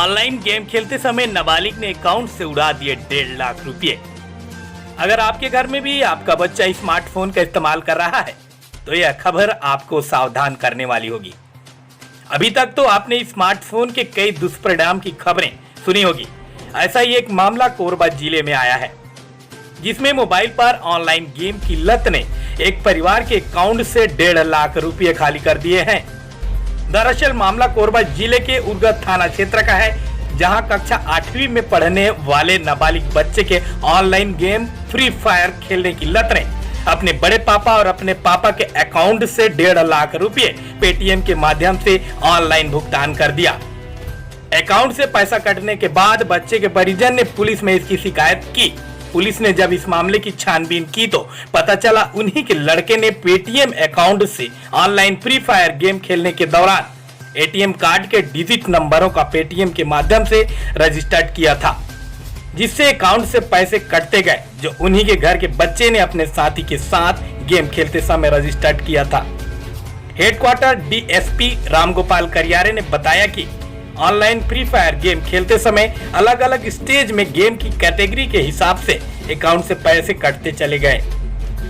Online game खेलते समय नाबालिग ने अकाउंट से उड़ा दिए 1.5 लाख रुपए। अगर आपके घर में भी आपका बच्चा स्मार्टफोन का इस्तेमाल कर रहा है तो यह खबर आपको सावधान करने वाली होगी। अभी तक तो आपने स्मार्टफोन के कई दुष्परिणाम की खबरें सुनी होगी। ऐसा ही एक मामला कोरबा जिले में आया है, जिसमें मोबाइल पर ऑनलाइन गेम की लत ने एक परिवार के अकाउंट से 1.5 लाख रुपए खाली कर दिए हैं। दरअसल मामला कोरबा जिले के उर्गत थाना क्षेत्र का है, जहां कक्षा 8वीं में पढ़ने वाले नाबालिग बच्चे के ऑनलाइन गेम फ्री फायर खेलने की लत ने अपने बड़े पापा और अपने पापा के अकाउंट से 1.5 लाख रुपए पेटीएम के माध्यम से ऑनलाइन भुगतान कर दिया। अकाउंट से पैसा कटने के बाद बच्चे के परिजन ने पुलिस में इसकी शिकायत की। पुलिस ने जब इस मामले की छानबीन की तो पता चला उन्हीं के लड़के ने पेटीएम अकाउंट से ऑनलाइन फ्री फायर गेम खेलने के दौरान एटीएम कार्ड के डिजिट नंबरों का पेटीएम के माध्यम से रजिस्टर्ड किया था, जिससे अकाउंट से पैसे कटते गए, जो उन्हीं के घर के बच्चे ने अपने साथी के साथ गेम खेलते समय रजिस्टर्ड किया था। हेडक्वार्टर डीएसपी रामगोपाल करियारे ने बताया कि ऑनलाइन फ्री फायर गेम खेलते समय अलग अलग स्टेज में गेम की कैटेगरी के हिसाब से अकाउंट से पैसे कटते चले गए।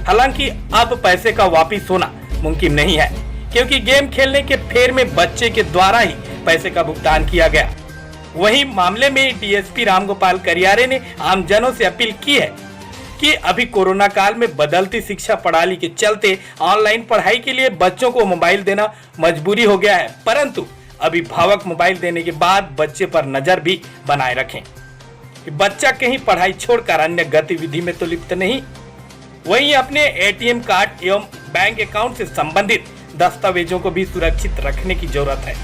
हालांकि अब पैसे का वापिस होना मुमकिन नहीं है, क्योंकि गेम खेलने के फेर में बच्चे के द्वारा ही पैसे का भुगतान किया गया। वहीं मामले में डीएसपी रामगोपाल करियारे ने आमजनों से अपील की है कि अभी कोरोना काल में बदलती शिक्षा प्रणाली के चलते ऑनलाइन पढ़ाई के लिए बच्चों को मोबाइल देना मजबूरी हो गया है, परंतु अभिभावक मोबाइल देने के बाद बच्चे पर नजर भी बनाए रखें कि बच्चा कहीं पढ़ाई छोड़कर अन्य गतिविधि में तो लिप्त नहीं। वहीं अपने एटीएम कार्ड एवं बैंक अकाउंट से संबंधित दस्तावेजों को भी सुरक्षित रखने की जरूरत है,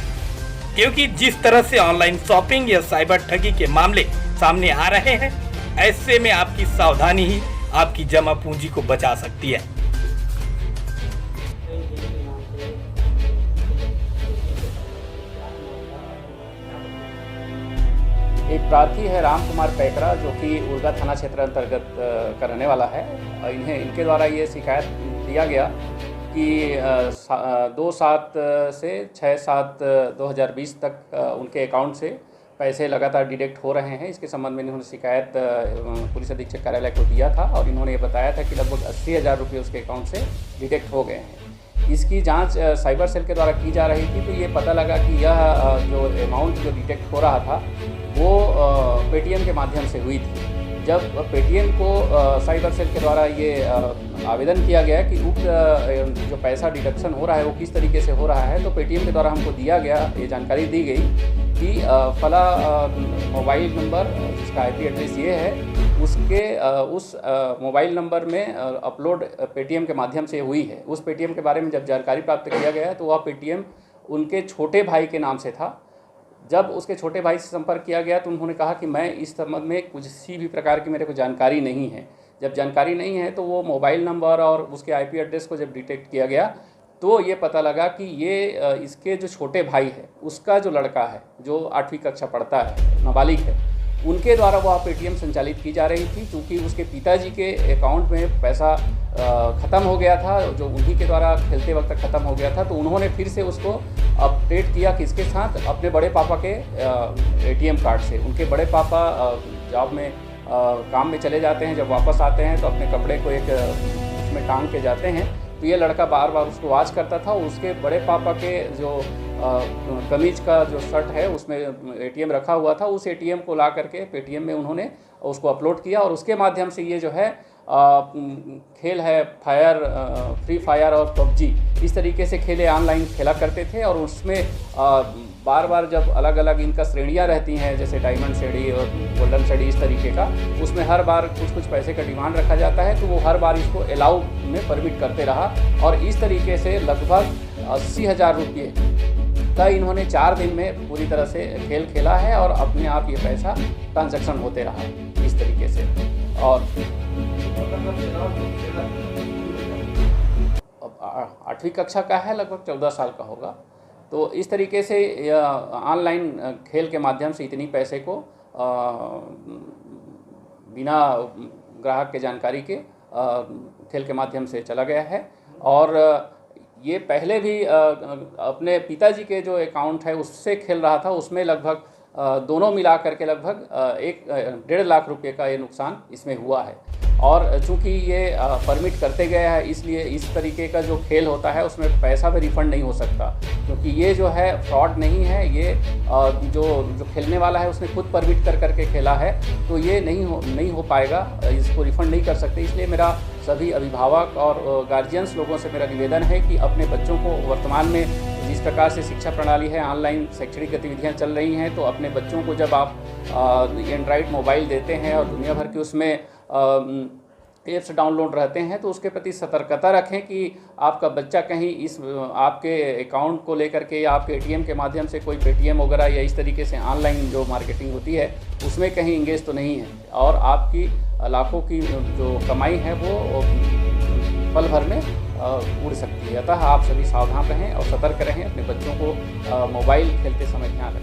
क्योंकि जिस तरह से ऑनलाइन शॉपिंग या साइबर ठगी के मामले सामने आ रहे हैं, ऐसे में आपकी सावधानी ही आपकी जमा पूंजी को बचा सकती है। एक प्रार्थी है राम कुमार पैकरा, जो कि उर्गा थाना क्षेत्र अंतर्गत का रहने वाला है। इनके द्वारा ये शिकायत दिया गया कि 2/7 से 6/7/2020 तक उनके अकाउंट से पैसे लगातार डिडक्ट हो रहे हैं। इसके संबंध में इन्होंने शिकायत पुलिस अधीक्षक कार्यालय को दिया था और इन्होंने ये बताया था कि लगभग 80,000 रुपये उसके अकाउंट से डिडक्ट हो गए हैं। इसकी जांच साइबर सेल के द्वारा की जा रही थी, तो ये पता लगा कि यह जो अमाउंट जो डिटेक्ट हो रहा था वो पेटीएम के माध्यम से हुई थी। जब पेटीएम को साइबर सेल के द्वारा ये आवेदन किया गया कि उक्त जो पैसा डिडक्शन हो रहा है वो किस तरीके से हो रहा है, तो पेटीएम के द्वारा हमको दिया गया, ये जानकारी दी गई कि फला मोबाइल नंबर जिसका आईपी एड्रेस ये है, उसके उस मोबाइल नंबर में अपलोड पेटीएम के माध्यम से हुई है। उस पेटीएम के बारे में जब जानकारी प्राप्त किया गया तो वह पेटीएम उनके छोटे भाई के नाम से था। जब उसके छोटे भाई से संपर्क किया गया तो उन्होंने कहा कि मैं इस संबंध में किसी भी प्रकार की मेरे को जानकारी नहीं है। जब जानकारी नहीं है तो वो मोबाइल नंबर और उसके आईपी एड्रेस को जब डिटेक्ट किया गया तो ये पता लगा कि ये इसके जो छोटे भाई है उसका जो लड़का है, जो 8वीं कक्षा पढ़ता है, नाबालिग है, उनके द्वारा वह पेटीएम संचालित की जा रही थी। क्योंकि उसके पिताजी के अकाउंट में पैसा ख़त्म हो गया था, जो उन्हीं के द्वारा खेलते वक्त ख़त्म हो गया था, तो उन्होंने फिर से उसको अपडेट किया किसके साथ, अपने बड़े पापा के एटीएम कार्ड से। उनके बड़े पापा जॉब में काम में चले जाते हैं, जब वापस आते हैं तो अपने कपड़े को एक उसमें टांग के जाते हैं, तो ये लड़का बार बार उसको वॉच करता था। उसके बड़े पापा के जो कमीज का जो शर्ट है उसमें एटीएम रखा हुआ था, उस एटीएम को ला करके पेटीएम में उन्होंने उसको अपलोड किया और उसके माध्यम से ये जो है खेल है फ्री फायर और पबजी, इस तरीके से खेले ऑनलाइन खेला करते थे। और उसमें बार बार जब अलग अलग इनका श्रेणियाँ रहती हैं, जैसे डायमंड श्रेणी और गोल्डन श्रेणी, इस तरीके का, उसमें हर बार कुछ पैसे का डिमांड रखा जाता है, तो वो हर बार इसको अलाउ में परमिट करते रहा और इस तरीके से लगभग 80,000 रुपये का इन्होंने 4 दिन में पूरी तरह से खेल खेला है और अपने आप ये पैसा ट्रांजैक्शन होते रहा इस तरीके से। और अब 8वीं कक्षा का है, लगभग 14 साल का होगा। तो इस तरीके से ऑनलाइन खेल के माध्यम से इतनी पैसे को बिना ग्राहक के जानकारी के खेल के माध्यम से चला गया है। और ये पहले भी अपने पिताजी के जो अकाउंट है उससे खेल रहा था, उसमें लगभग दोनों मिला करके लगभग 1.5 लाख रुपए का ये नुकसान इसमें हुआ है। और चूँकि ये परमिट करते गए हैं, इसलिए इस तरीके का जो खेल होता है उसमें पैसा भी रिफ़ंड नहीं हो सकता, क्योंकि ये जो है फ्रॉड नहीं है। ये जो खेलने वाला है उसने खुद परमिट करके खेला है, तो ये नहीं हो पाएगा, इसको रिफ़ंड नहीं कर सकते। इसलिए मेरा सभी अभिभावक और गार्जियंस लोगों से मेरा निवेदन है कि अपने बच्चों को वर्तमान में जिस प्रकार से शिक्षा प्रणाली है, ऑनलाइन शैक्षणिक गतिविधियां चल रही हैं, तो अपने बच्चों को जब आप एंड्रॉइड मोबाइल देते हैं और दुनिया भर के उसमें ऐप्स डाउनलोड रहते हैं, तो उसके प्रति सतर्कता रखें कि आपका बच्चा कहीं इस आपके अकाउंट को लेकर के या आपके एटीएम के माध्यम से कोई पेटीएम वगैरह या इस तरीके से ऑनलाइन जो मार्केटिंग होती है उसमें कहीं इंगेज तो नहीं है, और आपकी लाखों की जो कमाई है वो पल भर में उड़ सकती है। अतः आप सभी सावधान रहें और सतर्क रहें, अपने बच्चों को मोबाइल खेलते समय ध्यान रखें।